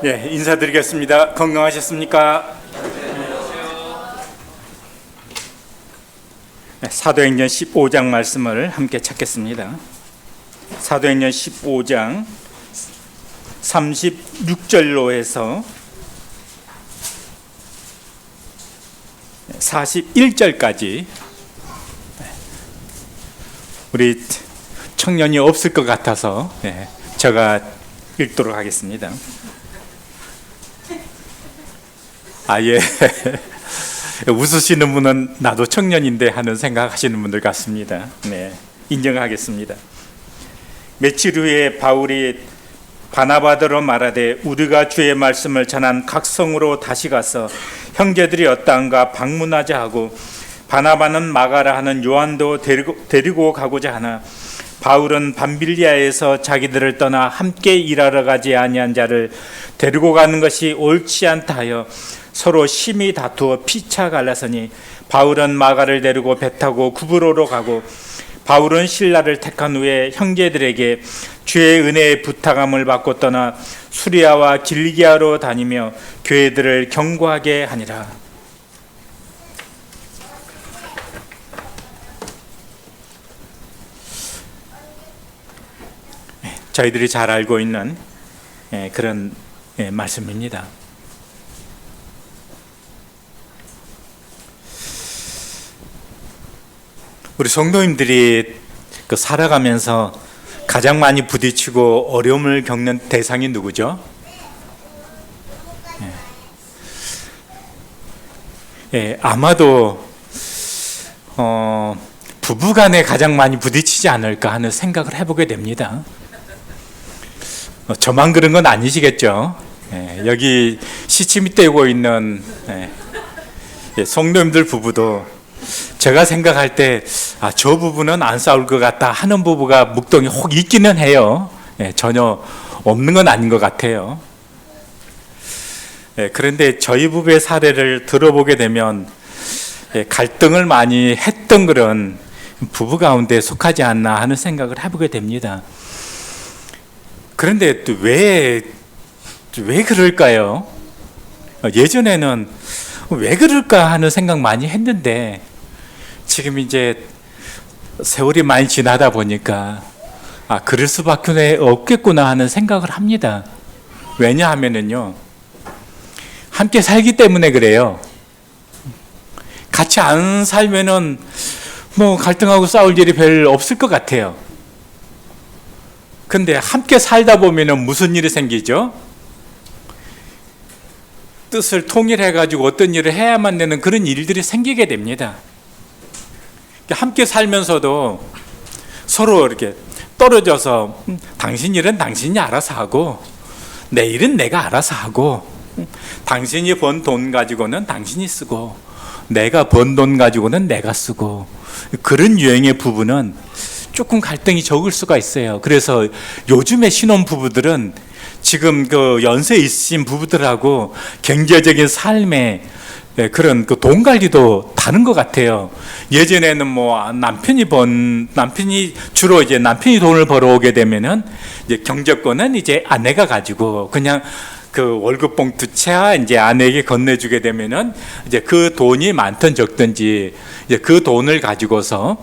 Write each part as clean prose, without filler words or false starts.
네, 인사드리겠습니다. 건강하셨습니까? 네, 사도행전 15장 말씀을 함께 찾겠습니다. 사도행전 15장 36절로 해서 41절까지 우리 청년이 없을 것 같아서 제가 읽도록 하겠습니다. 예. 웃으시는 분은 나도 청년인데 하는 생각하시는 분들 같습니다. 네, 인정하겠습니다. 며칠 후에 바울이 바나바더러 말하되 우리가 주의 말씀을 전한 각 성으로 다시 가서 형제들이 어떠한가 방문하자 하고 바나바는 마가라 하는 요한도 데리고 가고자 하나 바울은 밤빌리아에서 자기들을 떠나 함께 일하러 가지 아니한 자를 데리고 가는 것이 옳지 않다 하여 서로 심히 다투어 피차 갈라서니 바울은 마가를 데리고 배 타고 구브로로 가고 바울은 실라를 택한 후에 형제들에게 주의 은혜의 부탁함을 받고 떠나 수리아와 길기아로 다니며 교회들을 경고하게 하니라. 저희들이 잘 알고 있는 그런 말씀입니다. 우리 성도님들이 살아가면서 가장 많이 부딪히고 어려움을 겪는 대상이 누구죠? 아마도 부부간에 가장 많이 부딪히지 않을까 하는 생각을 해보게 됩니다. 저만 그런 건 아니시겠죠? 여기 시침이 떼고 있는 성도님들 부부도 제가 생각할 때 저 부부는 안 싸울 것 같다 하는 부부가 묵동이 혹 있기는 해요. 전혀 없는 건 아닌 것 같아요. 그런데 저희 부부의 사례를 들어보게 되면 갈등을 많이 했던 그런 부부 가운데 속하지 않나 하는 생각을 해보게 됩니다. 그런데 또 왜 그럴까요? 예전에는 왜 그럴까 하는 생각 많이 했는데 지금 이제 세월이 많이 지나다 보니까 그럴 수밖에 없겠구나 하는 생각을 합니다. 왜냐하면은요, 함께 살기 때문에 그래요. 같이 안 살면은 뭐 갈등하고 싸울 일이 별 없을 것 같아요. 근데 함께 살다 보면은 무슨 일이 생기죠? 뜻을 통일해가지고 어떤 일을 해야만 되는 그런 일들이 생기게 됩니다. 함께 살면서도 서로 이렇게 떨어져서 당신 일은 당신이 알아서 하고 내 일은 내가 알아서 하고 당신이 번 돈 가지고는 당신이 쓰고 내가 번 돈 가지고는 내가 쓰고 그런 유형의 부부는 조금 갈등이 적을 수가 있어요. 그래서 요즘의 신혼 부부들은 지금 그 연세 있으신 부부들하고 경제적인 삶에 그런 그 돈 관리도 다른 것 같아요. 예전에는 뭐 남편이 주로 이제 남편이 돈을 벌어오게 되면은 이제 경제권은 이제 아내가 가지고 그냥 그 월급 봉투채 이제 아내에게 건네주게 되면은 이제 그 돈이 많든 적든지 이제 그 돈을 가지고서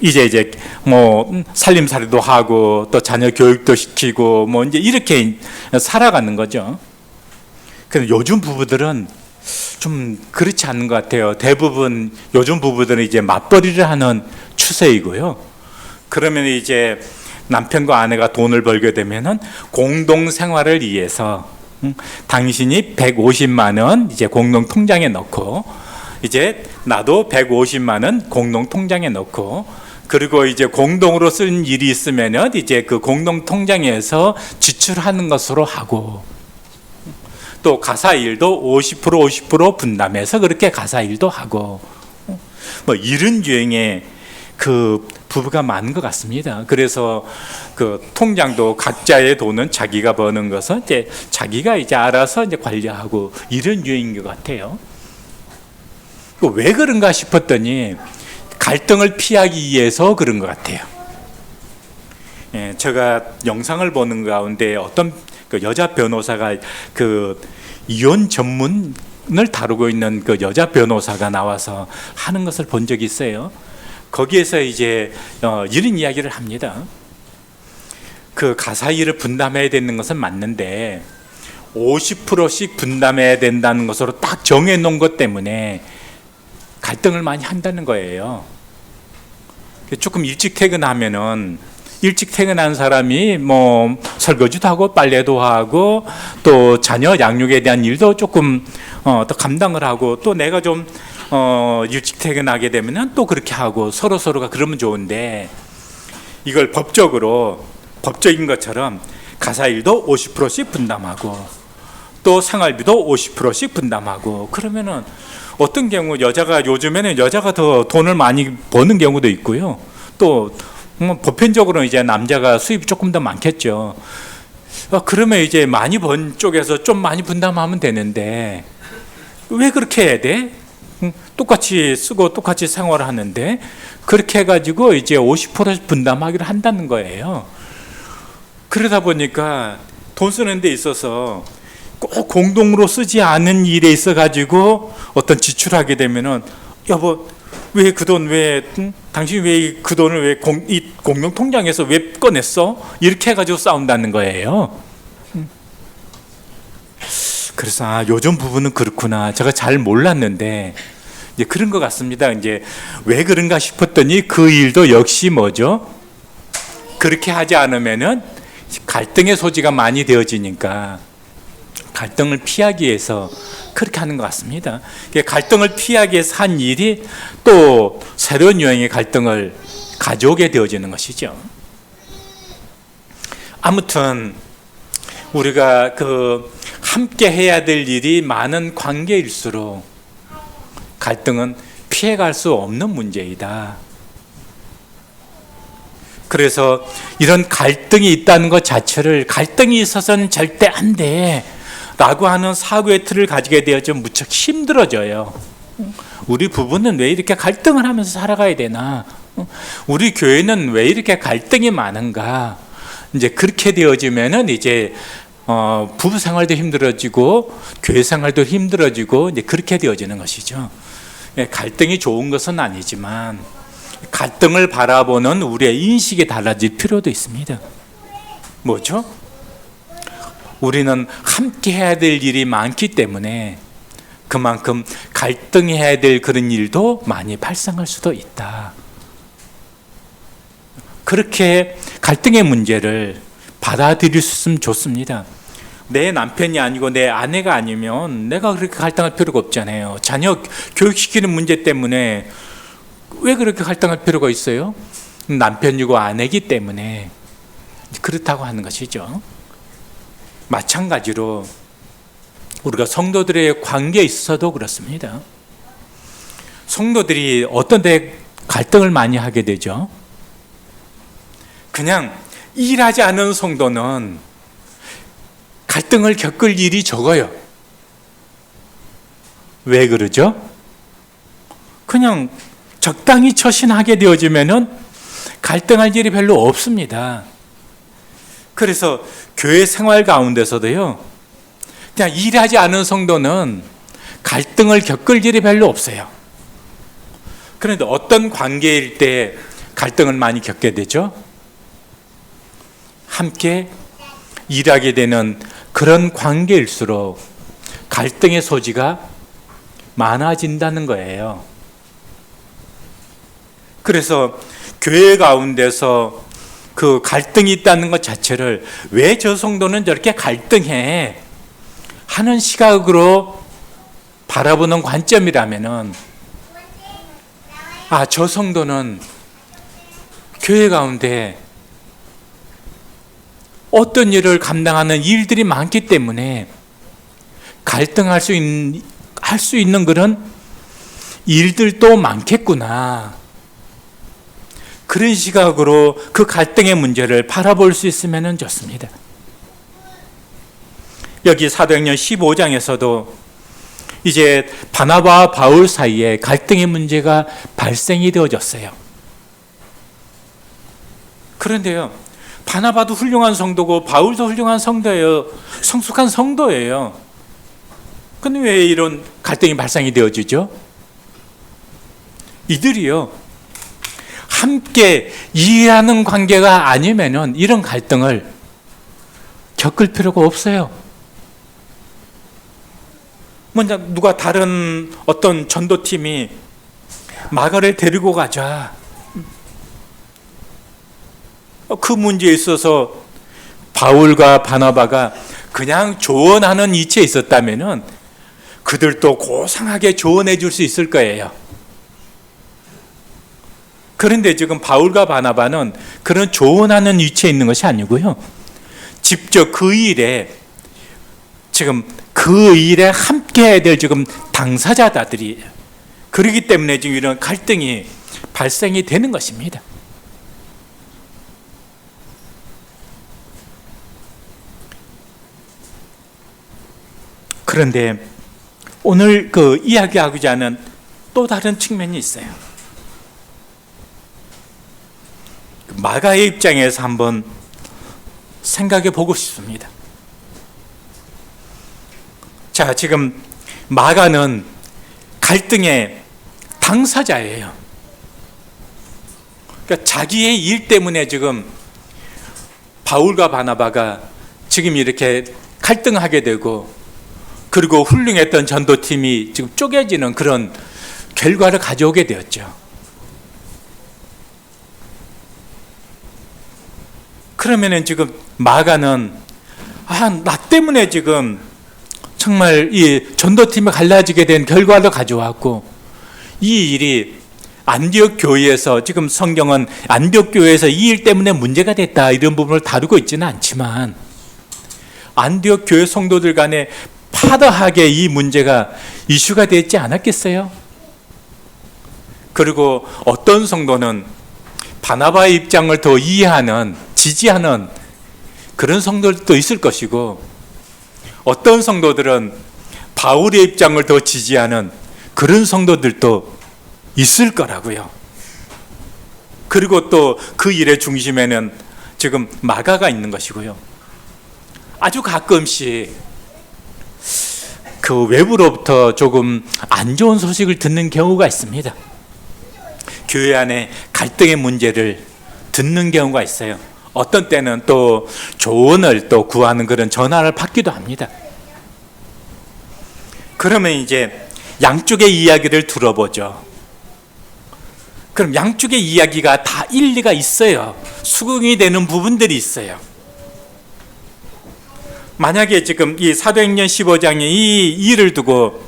이제 뭐 살림살이도 하고 또 자녀 교육도 시키고 뭐 이제 이렇게 살아가는 거죠. 근데 요즘 부부들은 좀 그렇지 않은 것 같아요. 대부분 요즘 부부들은 이제 맞벌이를 하는 추세이고요. 그러면 이제 남편과 아내가 돈을 벌게 되면은 공동 생활을 위해서 당신이 150만 원 이제 공동 통장에 넣고 이제 나도 150만 원 공동 통장에 넣고 그리고 이제 공동으로 쓴 일이 있으면은 이제 그 공동 통장에서 지출하는 것으로 하고 또 가사 일도 50% 분담해서 그렇게 가사 일도 하고 뭐 이런 유형의 그 부부가 많은 것 같습니다. 그래서 그 통장도 각자의 돈은 자기가 버는 것은 이제 자기가 이제 알아서 이제 관리하고 이런 유형인 것 같아요. 왜 그런가 싶었더니 갈등을 피하기 위해서 그런 것 같아요. 예, 제가 영상을 보는 가운데 어떤 그 여자 변호사가 그 이혼 전문을 다루고 있는 그 여자 변호사가 나와서 하는 것을 본 적이 있어요. 거기에서 이제 이런 이야기를 합니다. 그 가사 일을 분담해야 되는 것은 맞는데 50%씩 분담해야 된다는 것으로 딱 정해 놓은 것 때문에 갈등을 많이 한다는 거예요. 조금 일찍 퇴근하면은 일찍 퇴근한 사람이 뭐 설거지도 하고 빨래도 하고 또 자녀 양육에 대한 일도 조금 더 감당을 하고 또 내가 좀 일찍 퇴근하게 되면은 또 그렇게 하고 서로가 그러면 좋은데 이걸 법적인 것처럼 가사일도 50%씩 분담하고 또 생활비도 50%씩 분담하고 그러면은 어떤 경우 요즘에는 여자가 더 돈을 많이 버는 경우도 있고요. 또 보편적으로 이제 남자가 수입이 조금 더 많겠죠. 그러면 이제 많이 번 쪽에서 좀 많이 분담하면 되는데 왜 그렇게 해야 돼? 똑같이 쓰고 똑같이 생활하는데 그렇게 해가지고 이제 50% 분담하기로 한다는 거예요. 그러다 보니까 돈 쓰는 데 있어서 꼭 공동으로 쓰지 않은 일에 있어가지고 어떤 지출하게 되면은 여보 왜 그 돈 당신이 왜 그 돈을 왜 이 공동 통장에서 왜 꺼냈어? 이렇게 해가지고 싸운다는 거예요. 그래서 요즘 부부는 그렇구나. 제가 잘 몰랐는데 이제 그런 것 같습니다. 이제 왜 그런가 싶었더니 그 일도 역시 뭐죠? 그렇게 하지 않으면은 갈등의 소지가 많이 되어지니까 갈등을 피하기 위해서 그렇게 하는 것 같습니다. 갈등을 피하기 위해서 한 일이 또 새로운 유형의 갈등을 가져오게 되어지는 것이죠. 아무튼 우리가 그 함께 해야 될 일이 많은 관계일수록 갈등은 피해갈 수 없는 문제이다. 그래서 이런 갈등이 있다는 것 자체를 갈등이 있어서는 절대 안 돼 라고 하는 사고의 틀을 가지게 되어서 무척 힘들어져요. 우리 부부는 왜 이렇게 갈등을 하면서 살아가야 되나? 우리 교회는 왜 이렇게 갈등이 많은가? 이제 그렇게 되어지면은 이제 부부 생활도 힘들어지고 교회 생활도 힘들어지고 이제 그렇게 되어지는 것이죠. 갈등이 좋은 것은 아니지만 갈등을 바라보는 우리의 인식이 달라질 필요도 있습니다. 뭐죠? 우리는 함께 해야 될 일이 많기 때문에 그만큼 갈등해야 될 그런 일도 많이 발생할 수도 있다. 그렇게 갈등의 문제를 받아들일 수 있으면 좋습니다. 내 남편이 아니고 내 아내가 아니면 내가 그렇게 갈등할 필요가 없잖아요. 자녀 교육시키는 문제 때문에 왜 그렇게 갈등할 필요가 있어요? 남편이고 아내이기 때문에 그렇다고 하는 것이죠. 마찬가지로 우리가 성도들의 관계에 있어서도 그렇습니다. 성도들이 어떤 데 갈등을 많이 하게 되죠. 그냥 일하지 않은 성도는 갈등을 겪을 일이 적어요. 왜 그러죠? 그냥 적당히 처신하게 되어지면은 갈등할 일이 별로 없습니다. 그래서 교회 생활 가운데서도요, 그냥 일하지 않은 성도는 갈등을 겪을 일이 별로 없어요. 그런데 어떤 관계일 때 갈등을 많이 겪게 되죠? 함께 일하게 되는 그런 관계일수록 갈등의 소지가 많아진다는 거예요. 그래서 교회 가운데서 그 갈등이 있다는 것 자체를 왜 저 성도는 저렇게 갈등해 하는 시각으로 바라보는 관점이라면은 저 성도는 교회 가운데 어떤 일을 감당하는 일들이 많기 때문에 갈등할 수 있는 그런 일들도 많겠구나. 그런 시각으로 그 갈등의 문제를 바라볼 수 있으면 좋습니다. 여기 사도행전 15장에서도 이제 바나바와 바울 사이에 갈등의 문제가 발생이 되어졌어요. 그런데요, 바나바도 훌륭한 성도고 바울도 훌륭한 성도예요. 성숙한 성도예요. 근데 왜 이런 갈등이 발생이 되어지죠? 이들이요, 함께 이해하는 관계가 아니면은 이런 갈등을 겪을 필요가 없어요. 먼저 누가 다른 어떤 전도팀이 마가를 데리고 가자. 그 문제에 있어서 바울과 바나바가 그냥 조언하는 이치에 있었다면은 그들도 고상하게 조언해 줄 수 있을 거예요. 그런데 지금 바울과 바나바는 그런 조언하는 위치에 있는 것이 아니고요, 직접 그 일에 지금 그 일에 함께 해야 될 지금 당사자들이, 그렇기 때문에 지금 이런 갈등이 발생이 되는 것입니다. 그런데 오늘 그 이야기하고자 하는 또 다른 측면이 있어요. 마가의 입장에서 한번 생각해 보고 싶습니다. 자, 지금 마가는 갈등의 당사자예요. 그러니까 자기의 일 때문에 지금 바울과 바나바가 지금 이렇게 갈등하게 되고, 그리고 훌륭했던 전도팀이 지금 쪼개지는 그런 결과를 가져오게 되었죠. 그러면은 지금 마가는 나 때문에 지금 정말 이 전도팀이 갈라지게 된 결과를 가져왔고, 이 일이 안디옥 교회에서, 지금 성경은 안디옥 교회에서 이 일 때문에 문제가 됐다 이런 부분을 다루고 있지는 않지만, 안디옥 교회 성도들 간에 파다하게 이 문제가 이슈가 되지 않았겠어요? 그리고 어떤 성도는 바나바의 입장을 더 이해하는, 지지하는 그런 성도들도 있을 것이고, 어떤 성도들은 바울의 입장을 더 지지하는 그런 성도들도 있을 거라고요. 그리고 또 그 일의 중심에는 지금 마가가 있는 것이고요. 아주 가끔씩 그 외부로부터 조금 안 좋은 소식을 듣는 경우가 있습니다. 교회 안에 갈등의 문제를 듣는 경우가 있어요. 어떤 때는 또 조언을 또 구하는 그런 전화를 받기도 합니다. 그러면 이제 양쪽의 이야기를 들어보죠. 그럼 양쪽의 이야기가 다 일리가 있어요. 수긍이 되는 부분들이 있어요. 만약에 지금 이 사도행전 15장에 이 일을 두고,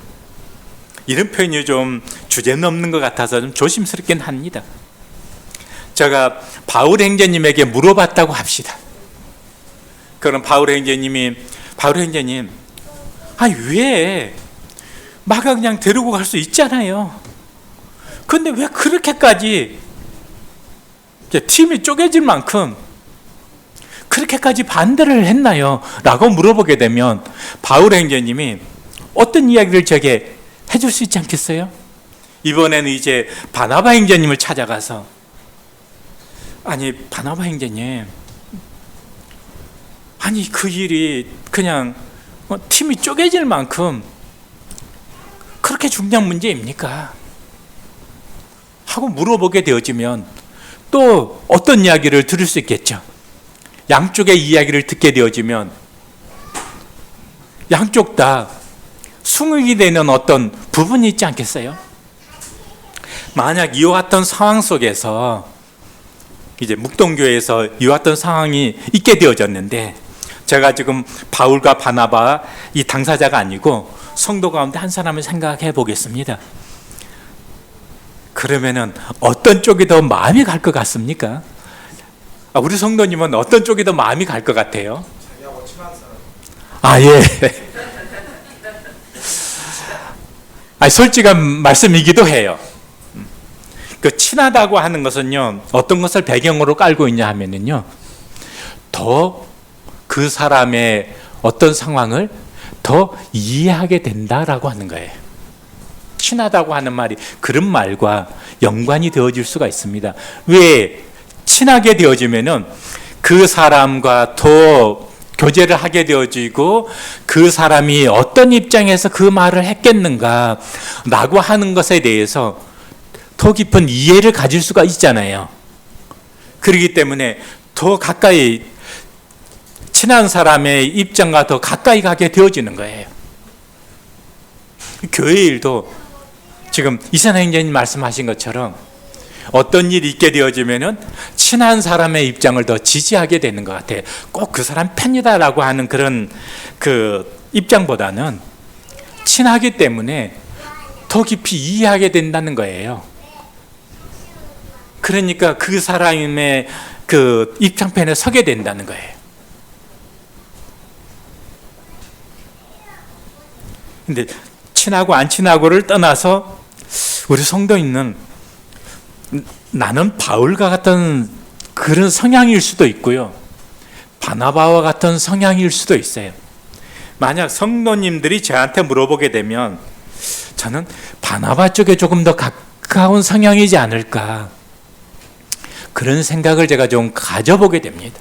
이런 표현이 좀 주제 넘는 것 같아서 좀 조심스럽긴 합니다. 제가 바울 행제님에게 물어봤다고 합시다. 그럼 바울 행제님, 왜 마가 그냥 데리고 갈 수 있잖아요. 근데 왜 그렇게까지 팀이 쪼개질 만큼 그렇게까지 반대를 했나요? 라고 물어보게 되면 바울 행제님이 어떤 이야기를 제게 해줄 수 있지 않겠어요? 이번에는 이제 바나바 행제님을 찾아가서, 바나바 행제님, 그 일이 그냥 팀이 쪼개질 만큼 그렇게 중요한 문제입니까? 하고 물어보게 되어지면 또 어떤 이야기를 들을 수 있겠죠. 양쪽의 이야기를 듣게 되어지면 양쪽 다 숭응이 되는 어떤 부분이 있지 않겠어요? 만약 이와 같은 상황 속에서 이제 묵동교회에서 이와 같은 상황이 있게 되어졌는데, 제가 지금 바울과 바나바 이 당사자가 아니고 성도 가운데 한 사람을 생각해 보겠습니다. 그러면은 어떤 쪽이 더 마음이 갈 것 같습니까? 우리 성도님은 어떤 쪽이 더 마음이 갈 것 같아요? 자기하고 친한 사람. 예. 솔직한 말씀이기도 해요. 그 친하다고 하는 것은요, 어떤 것을 배경으로 깔고 있냐 하면은요, 더 그 사람의 어떤 상황을 더 이해하게 된다라고 하는 거예요. 친하다고 하는 말이 그런 말과 연관이 되어질 수가 있습니다. 왜? 친하게 되어지면은 그 사람과 더 교제를 하게 되어지고 그 사람이 어떤 입장에서 그 말을 했겠는가 라고 하는 것에 대해서 더 깊은 이해를 가질 수가 있잖아요. 그렇기 때문에 더 가까이 친한 사람의 입장과 더 가까이 가게 되어지는 거예요. 교회 일도 지금 이산화 행자님 말씀하신 것처럼 어떤 일이 있게 되어지면은 친한 사람의 입장을 더 지지하게 되는 것 같아요. 꼭 그 사람 편이다라고 하는 그런 그 입장보다는 친하기 때문에 더 깊이 이해하게 된다는 거예요. 그러니까 그 사람의 그 입장편에 서게 된다는 거예요. 근데 친하고 안 친하고를 떠나서 우리 성도인은 나는 바울과 같은 그런 성향일 수도 있고요. 바나바와 같은 성향일 수도 있어요. 만약 성도님들이 저한테 물어보게 되면 저는 바나바 쪽에 조금 더 가까운 성향이지 않을까, 그런 생각을 제가 좀 가져보게 됩니다.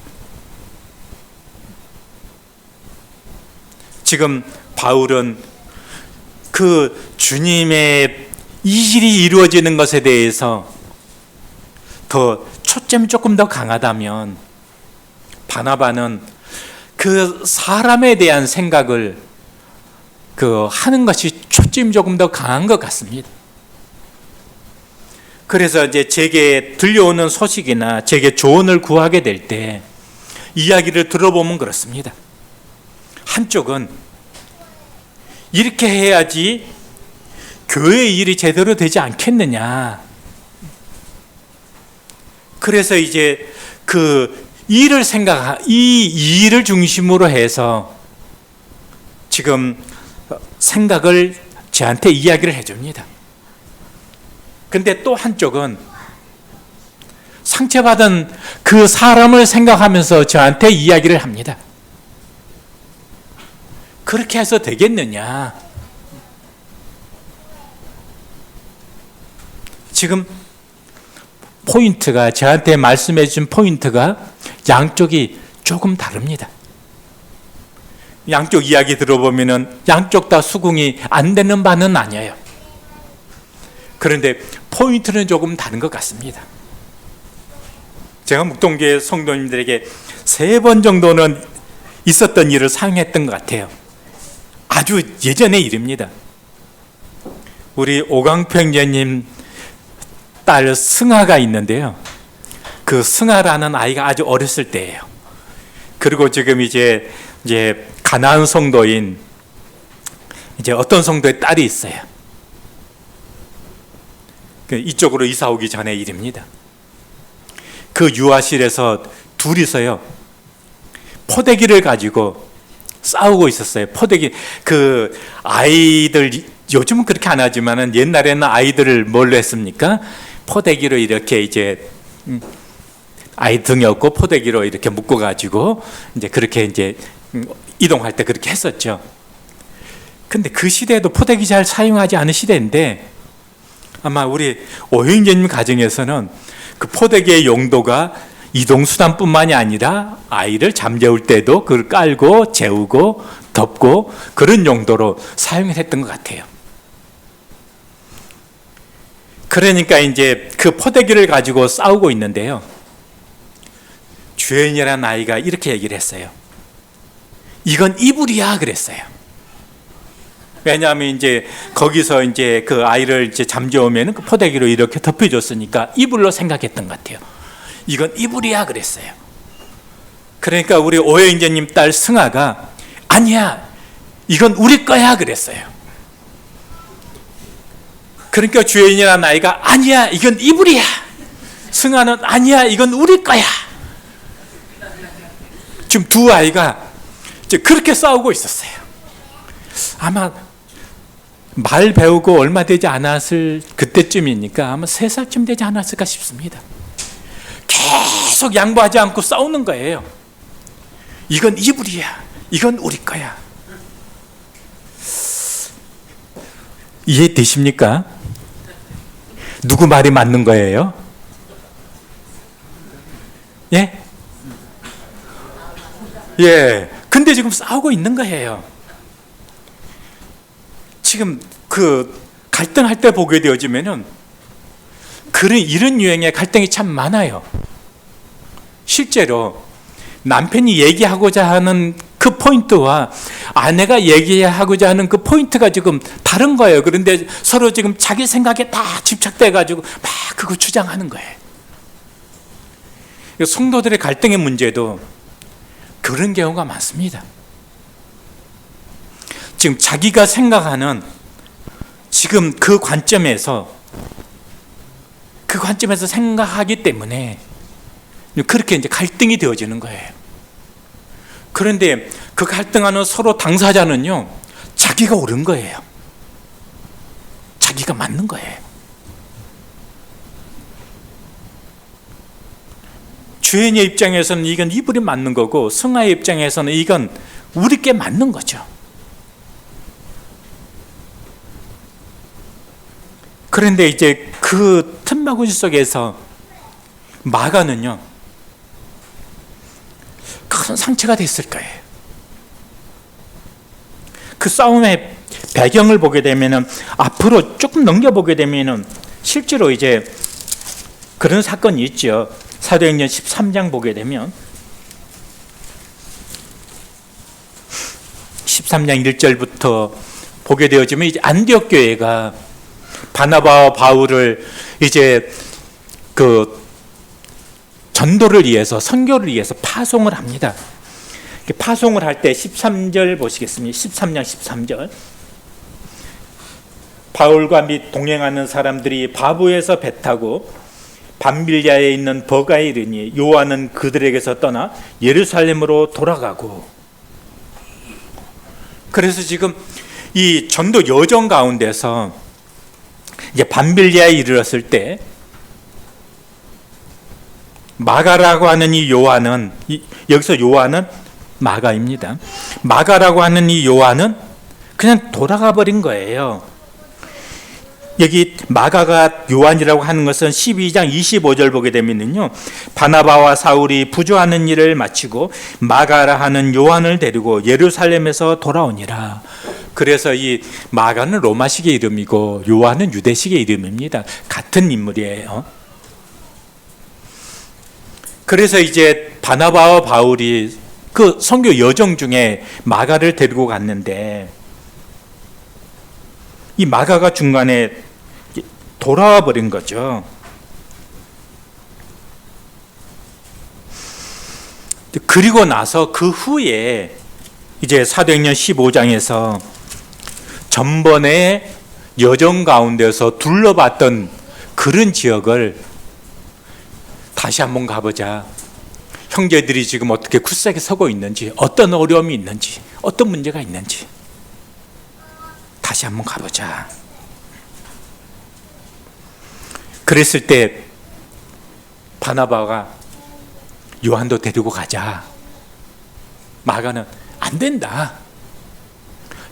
지금 바울은 그 주님의 이 일이 이루어지는 것에 대해서 더 초점이 조금 더 강하다면 바나바는 그 사람에 대한 생각을 하는 것이 초점이 조금 더 강한 것 같습니다. 그래서 이제 제게 들려오는 소식이나 제게 조언을 구하게 될 때 이야기를 들어보면 그렇습니다. 한쪽은 이렇게 해야지 교회 일이 제대로 되지 않겠느냐. 그래서 이제 이 일을 중심으로 해서 지금 생각을 저한테 이야기를 해줍니다. 근데 또 한쪽은 상처받은 그 사람을 생각하면서 저한테 이야기를 합니다. 그렇게 해서 되겠느냐? 지금 포인트가, 저한테 말씀해 준 포인트가 양쪽이 조금 다릅니다. 양쪽 이야기 들어보면은 양쪽 다 수긍이 안 되는 바는 아니에요. 그런데 포인트는 조금 다른 것 같습니다. 제가 묵동교회 성도님들에게 3번 정도는 있었던 일을 사용했던 것 같아요. 아주 예전의 일입니다. 우리 오광평제님 딸 승아가 있는데요. 그 승아라는 아이가 아주 어렸을 때예요. 그리고 지금 이제 가나안 성도인 이제 어떤 성도의 딸이 있어요. 이쪽으로 이사 오기 전의 일입니다. 그 유아실에서 둘이서요 포대기를 가지고 싸우고 있었어요. 포대기, 그 아이들 요즘은 그렇게 안 하지만은 옛날에는 아이들을 뭘로 했습니까? 포대기로 이렇게 이제 아이 등에 업고 포대기로 이렇게 묶어 가지고 이제 그렇게 이제 이동할 때 그렇게 했었죠. 근데 그 시대에도 포대기 잘 사용하지 않은 시대인데 아마 우리 오행제님 가정에서는 그 포대기의 용도가 이동수단뿐만이 아니라 아이를 잠재울 때도 그걸 깔고 재우고 덮고 그런 용도로 사용을 했던 것 같아요. 그러니까 이제 그 포대기를 가지고 싸우고 있는데요. 주연이라는 아이가 이렇게 얘기를 했어요. 이건 이불이야 그랬어요. 왜냐하면 이제 거기서 이제 그 아이를 이제 잠재우면 그 포대기로 이렇게 덮여줬으니까 이불로 생각했던 것 같아요. 이건 이불이야 그랬어요. 그러니까 우리 오여인재님 딸 승아가 아니야 이건 우리 거야 그랬어요. 그러니까 주연이라는 아이가 아니야 이건 이불이야. 승아는 아니야 이건 우리 거야. 지금 두 아이가 이제 그렇게 싸우고 있었어요. 아마 말 배우고 얼마 되지 않았을 그때쯤이니까 아마 3살쯤 되지 않았을까 싶습니다. 계속 양보하지 않고 싸우는 거예요. 이건 이불이야. 이건 우리 거야. 이해되십니까? 누구 말이 맞는 거예요? 예? 예. 근데 지금 싸우고 있는 거예요. 지금 그 갈등할 때 보게 되어지면은 이런 유형의 갈등이 참 많아요. 실제로 남편이 얘기하고자 하는 그 포인트와 아내가 얘기하고자 하는 그 포인트가 지금 다른 거예요. 그런데 서로 지금 자기 생각에 다 집착돼 가지고 막 그거 주장하는 거예요. 성도들의 갈등의 문제도 그런 경우가 많습니다. 지금 자기가 생각하는 지금 그 관점에서 생각하기 때문에 그렇게 이제 갈등이 되어지는 거예요. 그런데 그 갈등하는 서로 당사자는요, 자기가 옳은 거예요. 자기가 맞는 거예요. 주인의 입장에서는 이건 이불이 맞는 거고, 승하의 입장에서는 이건 우리께 맞는 거죠. 그런데 이제 그 틈바구니 속에서 마가는요, 큰 상처가 됐을 거예요. 그 싸움의 배경을 보게 되면은, 앞으로 조금 넘겨보게 되면은 실제로 이제 그런 사건이 있죠. 사도행전 13장 보게 되면 13장 1절부터 보게 되어지면 이제 안디옥 교회가 바나바와 바울을 이제 그 전도를 위해서, 선교를 위해서 파송을 합니다. 파송을 할 때 13절 보시겠습니다. 13장 13절. 바울과 및 동행하는 사람들이 바부에서 배 타고 밤빌리아에 있는 버가에 이르니 요한은 그들에게서 떠나 예루살렘으로 돌아가고. 그래서 지금 이 전도 여정 가운데서 이제 밤빌리아에 이르렀을 때 마가라고 하는 이 요한은, 여기서 요한은 마가입니다. 마가라고 하는 이 요한은 그냥 돌아가 버린 거예요. 여기 마가가 요한이라고 하는 것은 12장 25절 보게 되면요, 바나바와 사울이 부조하는 일을 마치고 마가라 하는 요한을 데리고 예루살렘에서 돌아오니라. 그래서 이 마가는 로마식의 이름이고 요한은 유대식의 이름입니다. 같은 인물이에요. 그래서 이제 바나바와 바울이 그 선교 여정 중에 마가를 데리고 갔는데, 이 마가가 중간에 돌아와 버린 거죠. 그리고 나서 그 후에 이제 사도행전 15장에서 전번에 여정 가운데서 둘러봤던 그런 지역을 다시 한번 가보자. 형제들이 지금 어떻게 굳세게 서고 있는지, 어떤 어려움이 있는지, 어떤 문제가 있는지 다시 한번 가보자. 그랬을 때 바나바가 요한도 데리고 가자. 마가는 안 된다.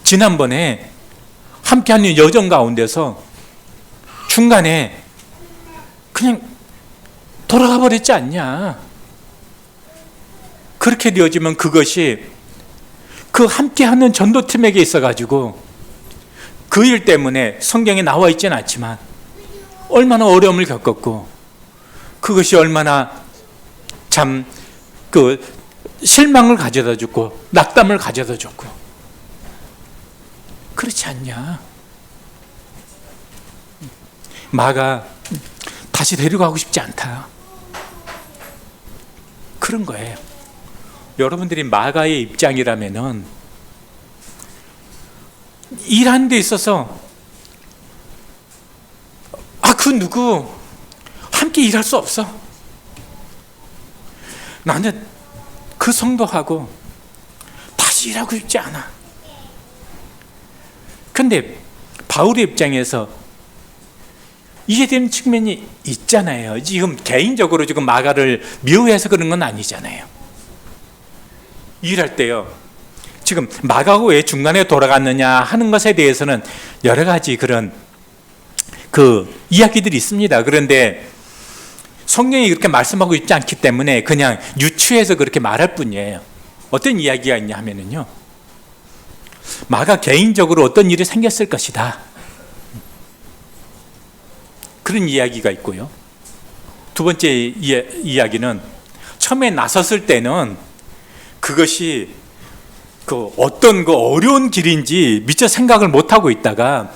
지난번에 함께하는 여정 가운데서 중간에 그냥 돌아가 버렸지 않냐. 그렇게 되어지면 그것이 그 함께하는 전도팀에게 있어가지고 그 일 때문에 성경에 나와 있지는 않지만 얼마나 어려움을 겪었고, 그것이 얼마나 참 그 실망을 가져다 줬고 낙담을 가져다 줬고, 그렇지 않냐. 마가 다시 데려가고 싶지 않다. 그런 거예요. 여러분들이 마가의 입장이라면은 일하는 데 있어서 그 누구 함께 일할 수 없어. 나는 그 성도하고 다시 일하고 싶지 않아. 근데 바울의 입장에서 이해되는 측면이 있잖아요. 지금 개인적으로 지금 마가를 미워해서 그런 건 아니잖아요. 일할 때요, 지금 마가가 왜 중간에 돌아갔느냐 하는 것에 대해서는 여러 가지 그런 그 이야기들이 있습니다. 그런데 성경이 그렇게 말씀하고 있지 않기 때문에 그냥 유추해서 그렇게 말할 뿐이에요. 어떤 이야기가 있냐 하면은요, 마가 개인적으로 어떤 일이 생겼을 것이다, 그런 이야기가 있고요. 두 번째 이야기는 처음에 나섰을 때는 그것이 어떤 어려운 길인지 미처 생각을 못 하고 있다가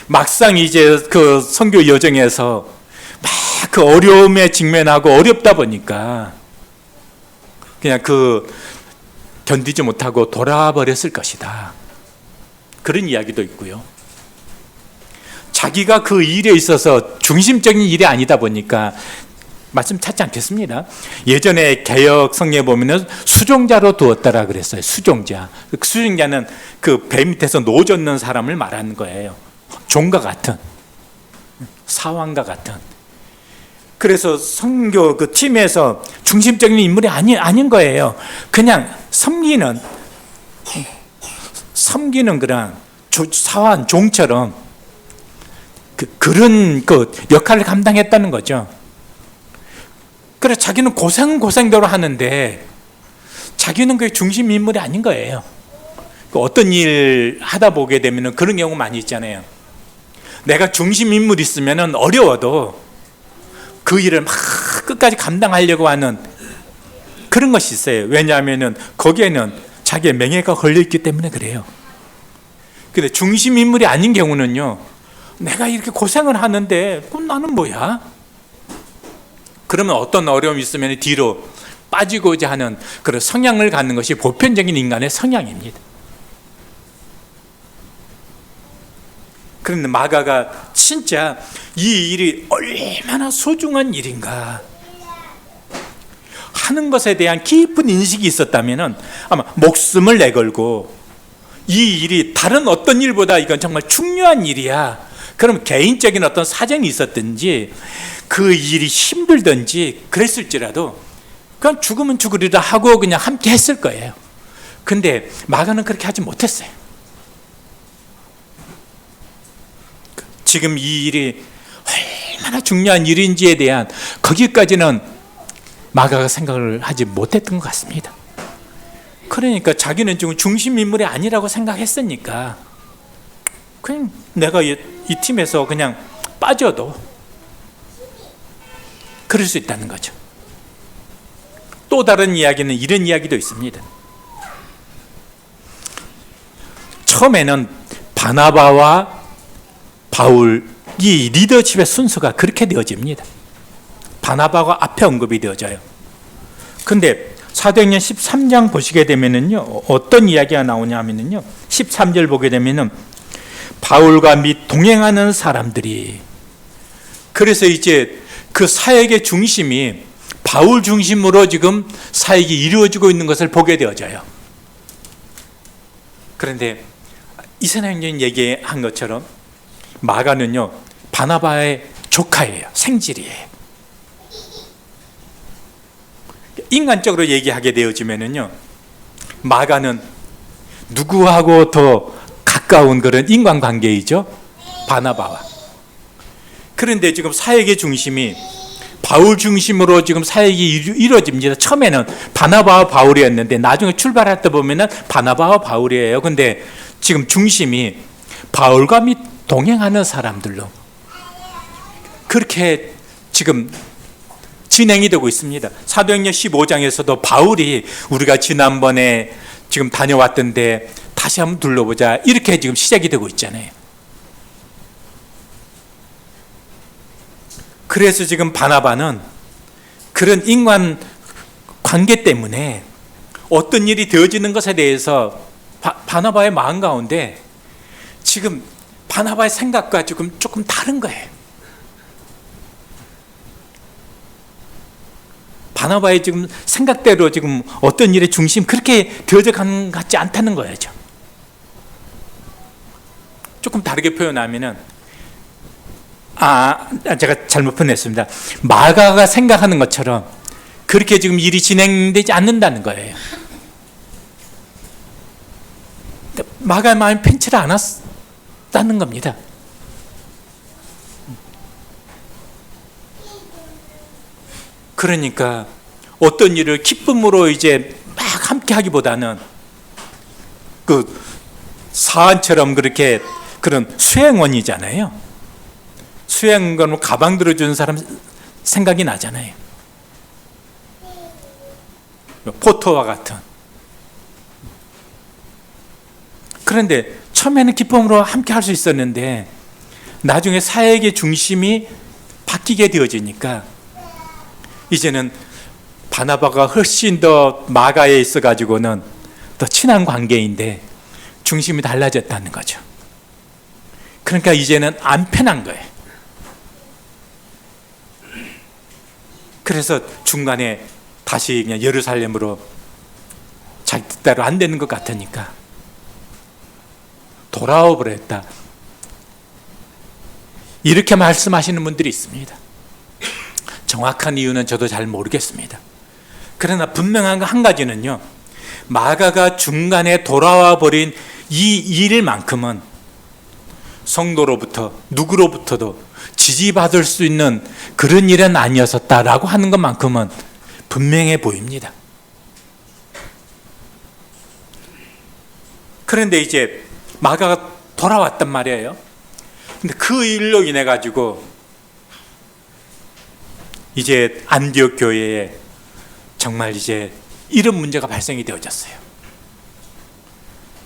막상 이제 그 선교 여정에서 막 그 어려움에 직면하고 어렵다 보니까 그냥 견디지 못하고 돌아와 버렸을 것이다, 그런 이야기도 있고요. 자기가 그 일에 있어서 중심적인 일이 아니다 보니까 말씀 찾지 않겠습니다. 예전에 개역 성경에 보면은 수종자로 두었다라 그랬어요. 수종자. 수종자는 그 배 밑에서 노젓는 사람을 말하는 거예요. 종과 같은, 사왕과 같은. 그래서 선교 그 팀에서 중심적인 인물이 아닌 거예요. 그냥 섬기는 그런 사원 종처럼 그런 역할을 감당했다는 거죠. 그래서 자기는 고생대로 하는데 자기는 그 중심 인물이 아닌 거예요. 어떤 일 하다 보게 되면 그런 경우 많이 있잖아요. 내가 중심 인물이 있으면 어려워도 그 일을 막 끝까지 감당하려고 하는 그런 것이 있어요. 왜냐하면 거기에는 자기의 명예가 걸려있기 때문에 그래요. 근데 중심 인물이 아닌 경우는요, 내가 이렇게 고생을 하는데 그럼 나는 뭐야? 그러면 어떤 어려움이 있으면 뒤로 빠지고자 하는 그런 성향을 갖는 것이 보편적인 인간의 성향입니다. 그런데 마가가 진짜 이 일이 얼마나 소중한 일인가 하는 것에 대한 깊은 인식이 있었다면 아마 목숨을 내걸고 이 일이 다른 어떤 일보다 이건 정말 중요한 일이야, 그럼 개인적인 어떤 사정이 있었든지 그 일이 힘들든지 그랬을지라도 그냥 죽으면 죽으리라 하고 그냥 함께 했을 거예요. 근데 마가는 그렇게 하지 못했어요. 지금 이 일이 얼마나 중요한 일인지에 대한 거기까지는 마가가 생각을 하지 못했던 것 같습니다. 그러니까 자기는 지금 중심 인물이 아니라고 생각했으니까 그냥 내가 이 팀에서 그냥 빠져도 그럴 수 있다는 거죠. 또 다른 이야기는 이런 이야기도 있습니다. 처음에는 바나바와 바울이 리더십의 순서가 그렇게 되어집니다. 바나바가 앞에 언급이 되어져요. 근데 사도행전 13장 보시게 되면은요, 어떤 이야기가 나오냐 하면은요, 13절 보게 되면은 바울과 및 동행하는 사람들이, 그래서 이제 그 사역의 중심이 바울 중심으로 지금 사역이 이루어지고 있는 것을 보게 되어져요. 그런데 이사야는 얘기한 것처럼 마가는요, 바나바의 조카예요. 생질이에요. 인간적으로 얘기하게 되어지면은요, 마가는 누구하고 더 가까운 그런 인간관계이죠? 바나바와. 그런데 지금 사역의 중심이 바울 중심으로 지금 사역이 이루어집니다. 처음에는 바나바와 바울이었는데 나중에 출발할 때 보면은 바나바와 바울이에요. 근데 지금 중심이 바울과 및 동행하는 사람들로 그렇게 지금 진행이 되고 있습니다. 사도행전 15장에서도 바울이 우리가 지난번에 지금 다녀왔던데 다시 한번 둘러보자, 이렇게 지금 시작이 되고 있잖아요. 그래서 지금 바나바는 그런 인간 관계 때문에 어떤 일이 되어지는 것에 대해서 바나바의 마음 가운데 지금 바나바의 생각과 조금 다른 거예요. 바나바의 지금 생각대로 지금 어떤 일의 중심 그렇게 되어져 가는 것 같지 않다는 거예요. 조금 다르게 표현하면은, 제가 잘못 표현했습니다. 마가가 생각하는 것처럼 그렇게 지금 일이 진행되지 않는다는 거예요. 마가의 마음이 편치를 않았다는 겁니다. 그러니까 어떤 일을 기쁨으로 이제 막 함께 하기보다는 그 사안처럼 그렇게 그런 수행원이잖아요. 수행원을 가방 들어주는 사람 생각이 나잖아요. 포터와 같은. 그런데 처음에는 기쁨으로 함께 할 수 있었는데 나중에 사역의 중심이 바뀌게 되어지니까 이제는 바나바가 훨씬 더 마가에 있어 가지고는 더 친한 관계인데 중심이 달라졌다는 거죠. 그러니까 이제는 안 편한 거예요. 그래서 중간에 다시 그냥 예루살렘으로 자기 뜻대로 안 되는 것 같으니까 돌아와 버렸다. 이렇게 말씀하시는 분들이 있습니다. 정확한 이유는 저도 잘 모르겠습니다. 그러나 분명한 한 가지는요, 마가가 중간에 돌아와 버린 이 일만큼은 성도로부터 누구로부터도 지지받을 수 있는 그런 일은 아니었었다라고 하는 것만큼은 분명해 보입니다. 그런데 이제 마가가 돌아왔단 말이에요. 근데 그 일로 인해 가지고 이제 안디옥 교회에 정말 이제 이런 문제가 발생이 되어졌어요.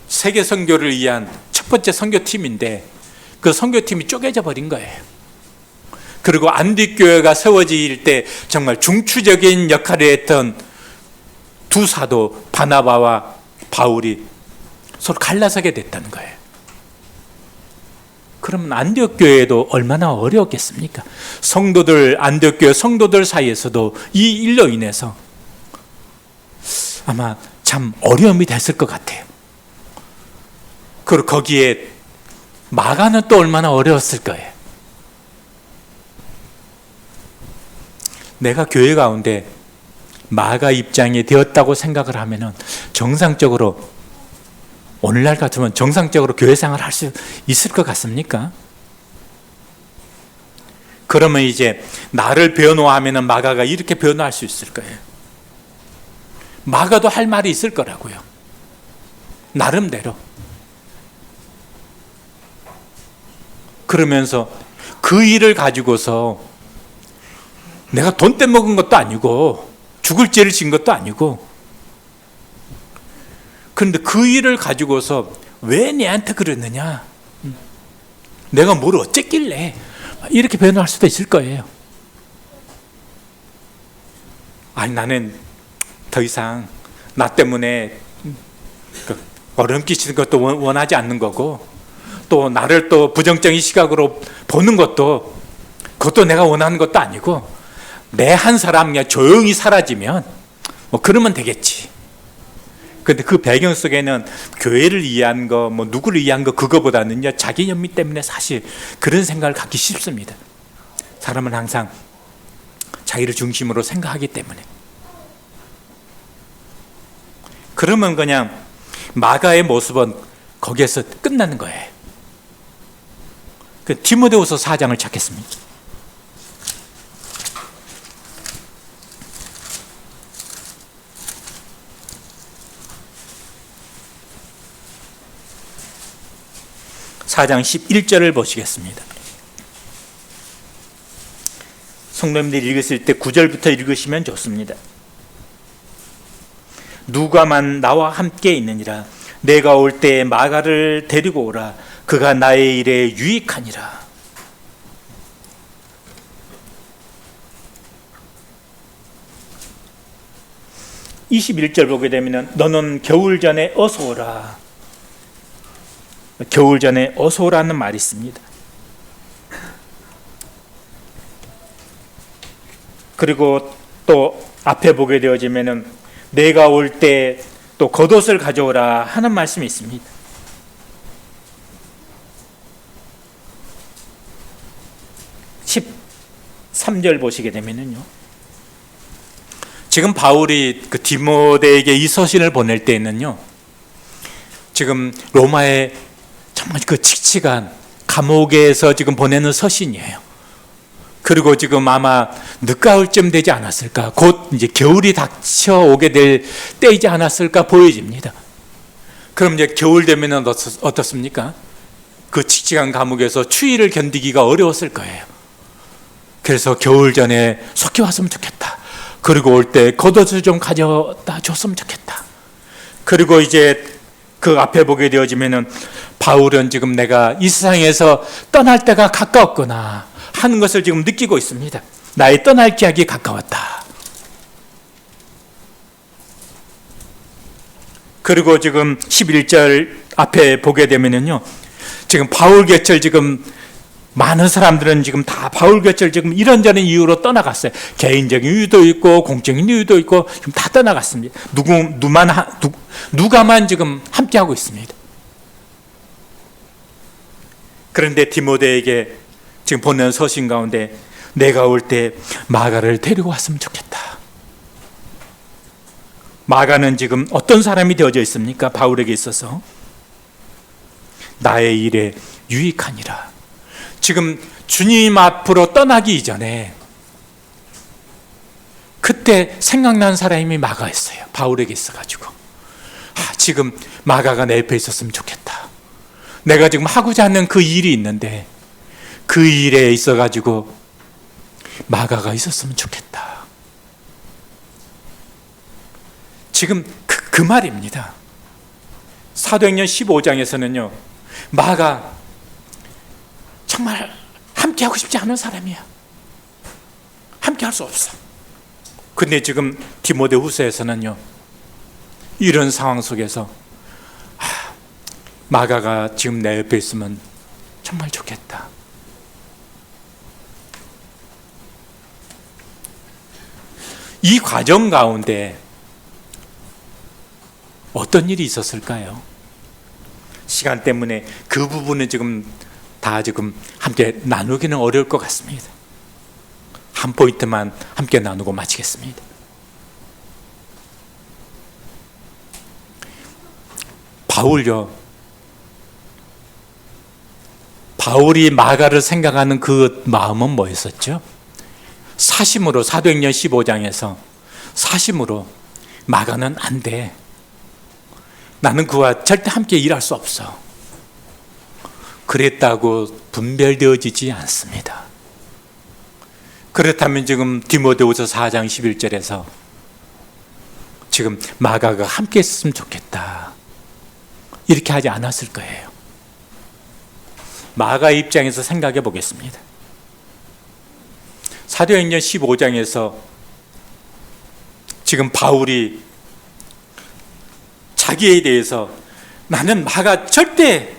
세계 선교를 위한 첫 번째 선교팀인데 그 선교팀이 쪼개져 버린 거예요. 그리고 안디옥 교회가 세워질 때 정말 중추적인 역할을 했던 두 사도 바나바와 바울이 서로 갈라서게 됐다는 거예요. 그러면 안디옥 교회도 얼마나 어려웠겠습니까? 안디옥 교회 성도들 사이에서도 이 일로 인해서 아마 참 어려움이 됐을 것 같아요. 그리고 거기에 마가는 또 얼마나 어려웠을 거예요. 내가 교회 가운데 마가 입장이 되었다고 생각을 하면은 정상적으로 오늘날 같으면 정상적으로 교회 생활을 할 수 있을 것 같습니까? 그러면 이제 나를 변호하면은 마가가 이렇게 변호할 수 있을 거예요. 마가도 할 말이 있을 거라고요. 나름대로. 그러면서 그 일을 가지고서 내가 돈 떼먹은 것도 아니고 죽을 죄를 진 것도 아니고 그런데 그 일을 가지고서 왜 내한테 그러느냐? 내가 뭘 어쨌길래? 이렇게 변호할 수도 있을 거예요. 아니 나는 더 이상 나 때문에 어려움 끼치는 것도 원하지 않는 거고 또 나를 또 부정적인 시각으로 보는 것도 그것도 내가 원하는 것도 아니고 내 한 사람 그냥 조용히 사라지면 뭐 그러면 되겠지. 근데 그 배경 속에는 교회를 위한 거, 뭐 누구를 위한 거 그거보다는요 자기 연민 때문에 사실 그런 생각을 갖기 쉽습니다. 사람은 항상 자기를 중심으로 생각하기 때문에. 그러면 그냥 마가의 모습은 거기에서 끝나는 거예요. 그 디모데후서 4장을 찾겠습니다. (4장 11절을) 보시겠습니다. 성도님들이 읽으실 때 9절부터 읽으시면 좋습니다. 누가만 나와 함께 있느니라. 내가 올 때 마가를 데리고 오라. 그가 나의 일에 유익하니라. (21절) 보게 되면 너는 겨울 전에 어서 오라. 겨울 전에 어서 오라는 말이 있습니다. 그리고 또 앞에 보게 되어지면은 내가 올 때 또 겉옷을 가져오라 하는 말씀이 있습니다. 13절 보시게 되면은요. 지금 바울이 그 디모데에게 이 서신을 보낼 때에는요. 지금 로마의 정말 그 칙칙한 감옥에서 지금 보내는 서신이에요. 그리고 지금 아마 늦가을쯤 되지 않았을까, 곧 이제 겨울이 닥쳐오게 될 때이지 않았을까 보여집니다. 그럼 이제 겨울 되면 어떻습니까? 그 칙칙한 감옥에서 추위를 견디기가 어려웠을 거예요. 그래서 겨울 전에 속히 왔으면 좋겠다. 그리고 올 때 겉옷을 좀 가져다 줬으면 좋겠다. 그리고 이제 그 앞에 보게 되어지면은 바울은 지금 내가 이 세상에서 떠날 때가 가까웠구나 하는 것을 지금 느끼고 있습니다. 나의 떠날 기약이 가까웠다. 그리고 지금 11절 앞에 보게 되면은요, 지금 바울 곁을 지금 많은 사람들은 지금 다 바울 곁을 지금 이런저런 이유로 떠나갔어요. 개인적인 이유도 있고 공적인 이유도 있고 지금 다 떠나갔습니다. 누가만 지금 함께하고 있습니다. 그런데 디모데에게 지금 보낸 서신 가운데 내가 올 때 마가를 데리고 왔으면 좋겠다. 마가는 지금 어떤 사람이 되어져 있습니까? 바울에게 있어서 나의 일에 유익하니라. 지금 주님 앞으로 떠나기 이전에 그때 생각난 사람이 마가였어요. 바울에게 있어가지고 지금 마가가 내 옆에 있었으면 좋겠다. 내가 지금 하고자 하는 그 일이 있는데 그 일에 있어가지고 마가가 있었으면 좋겠다. 지금 그 말입니다. 사도행전 15장에서는요, 마가 정말 함께하고 싶지 않은 사람이야. 함께할 수 없어. 근데 지금 디모데후서에서는요, 이런 상황 속에서 마가가 지금 내 옆에 있으면 정말 좋겠다. 이 과정 가운데 어떤 일이 있었을까요? 시간 때문에 그 부분은 지금 다 지금 함께 나누기는 어려울 것 같습니다. 한 포인트만 함께 나누고 마치겠습니다. 바울이 마가를 생각하는 그 마음은 뭐였었죠? 사심으로, 사도행전 15장에서 사심으로 마가는 안 돼. 나는 그와 절대 함께 일할 수 없어. 그랬다고 분별되어지지 않습니다. 그렇다면 지금 디모데후서 4장 11절에서 지금 마가가 함께 했으면 좋겠다, 이렇게 하지 않았을 거예요. 마가 입장에서 생각해 보겠습니다. 사도행전 15장에서 지금 바울이 자기에 대해서 나는 마가 절대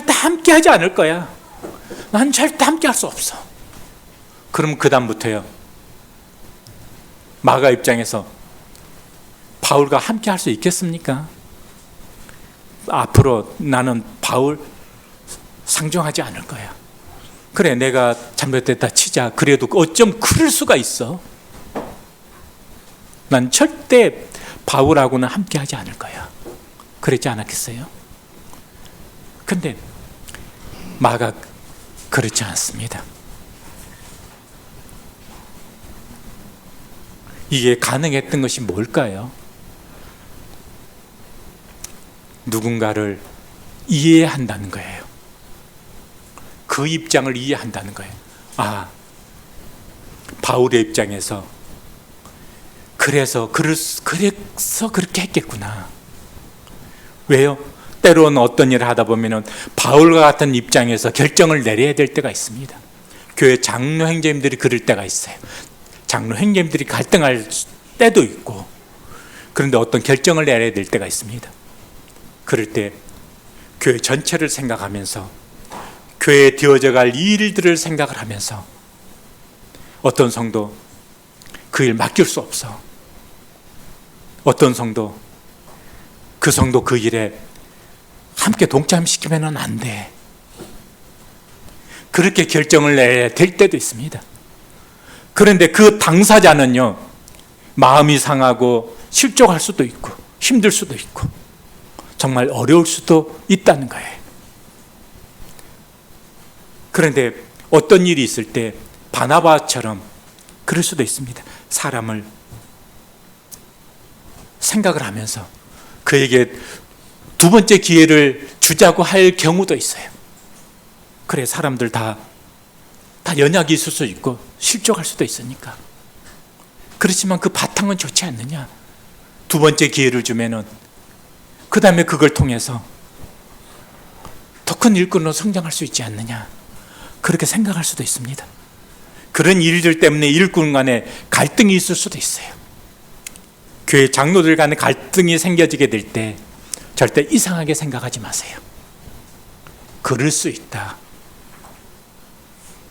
함께 하지 않을 거야. 난 절대 함께 할 수 없어. 그럼 그 다음부터요, 마가 입장에서 바울과 함께 할 수 있겠습니까? 앞으로 나는 바울 상종하지 않을 거야. 그래, 내가 잘못됐다 치자. 그래도 어쩜 그럴 수가 있어. 난 절대 바울하고는 함께 하지 않을 거야. 그랬지 않았겠어요? 근데 마가 그렇지 않습니다. 이게 가능했던 것이 뭘까요? 누군가를 이해한다는 거예요. 그 입장을 이해한다는 거예요. 바울의 입장에서 그래서 그렇게 했겠구나. 왜요? 때로는 어떤 일을 하다 보면 바울과 같은 입장에서 결정을 내려야 될 때가 있습니다. 교회 장로 형제님들이 그럴 때가 있어요. 장로 형제님들이 갈등할 때도 있고, 그런데 어떤 결정을 내려야 될 때가 있습니다. 그럴 때 교회 전체를 생각하면서, 교회에 되어져 갈 일들을 생각을 하면서, 어떤 성도 그 일 맡길 수 없어. 어떤 성도 그 일에 함께 동참시키면 안 돼. 그렇게 결정을 내야 될 때도 있습니다. 그런데 그 당사자는요, 마음이 상하고 실족할 수도 있고 힘들 수도 있고 정말 어려울 수도 있다는 거예요. 그런데 어떤 일이 있을 때 바나바처럼 그럴 수도 있습니다. 사람을 생각을 하면서 그에게 두 번째 기회를 주자고 할 경우도 있어요. 그래, 사람들 다 연약이 있을 수 있고 실족할 수도 있으니까. 그렇지만 그 바탕은 좋지 않느냐? 두 번째 기회를 주면은 그 다음에 그걸 통해서 더 큰 일꾼으로 성장할 수 있지 않느냐? 그렇게 생각할 수도 있습니다. 그런 일들 때문에 일꾼 간에 갈등이 있을 수도 있어요. 교회 장로들 간에 갈등이 생겨지게 될 때 절대 이상하게 생각하지 마세요. 그럴 수 있다.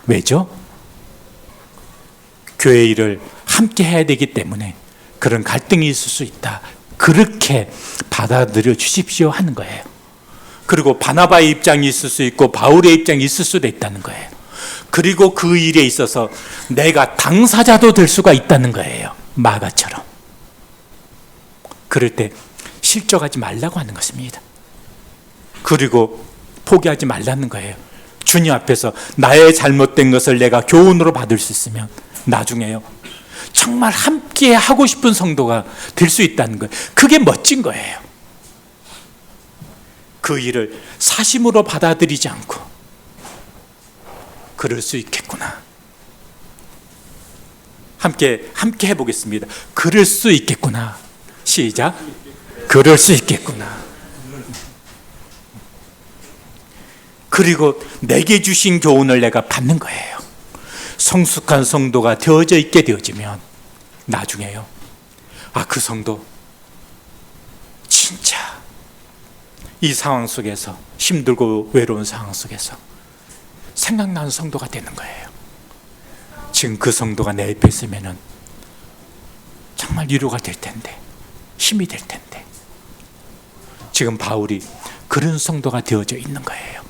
왜죠? 교회 일을 함께 해야 되기 때문에 그런 갈등이 있을 수 있다. 그렇게 받아들여 주십시오 하는 거예요. 그리고 바나바의 입장이 있을 수 있고 바울의 입장이 있을 수도 있다는 거예요. 그리고 그 일에 있어서 내가 당사자도 될 수가 있다는 거예요. 마가처럼. 그럴 때 실족하지 말라고 하는 것입니다. 그리고 포기하지 말라는 거예요. 주님 앞에서 나의 잘못된 것을 내가 교훈으로 받을 수 있으면 나중에요, 정말 함께 하고 싶은 성도가 될 수 있다는 거예요. 그게 멋진 거예요. 그 일을 사심으로 받아들이지 않고 그럴 수 있겠구나. 함께 해보겠습니다. 그럴 수 있겠구나. 시작. 그럴 수 있겠구나. 그리고 내게 주신 교훈을 내가 받는 거예요. 성숙한 성도가 되어져 있게 되어지면 나중에요, 그 성도 진짜 이 상황 속에서, 힘들고 외로운 상황 속에서 생각나는 성도가 되는 거예요. 지금 그 성도가 내 옆에 있으면 정말 위로가 될 텐데, 힘이 될 텐데. 지금 바울이 그런 성도가 되어져 있는 거예요.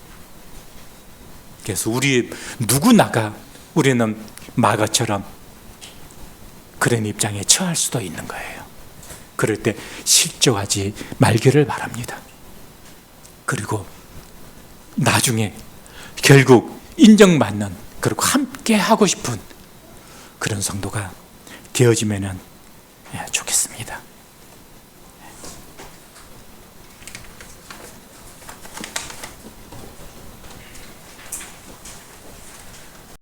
그래서 우리 누구나가 우리는 마가처럼 그런 입장에 처할 수도 있는 거예요. 그럴 때 실족하지 말기를 바랍니다. 그리고 나중에 결국 인정받는, 그리고 함께 하고 싶은 그런 성도가 되어지면 좋겠습니다.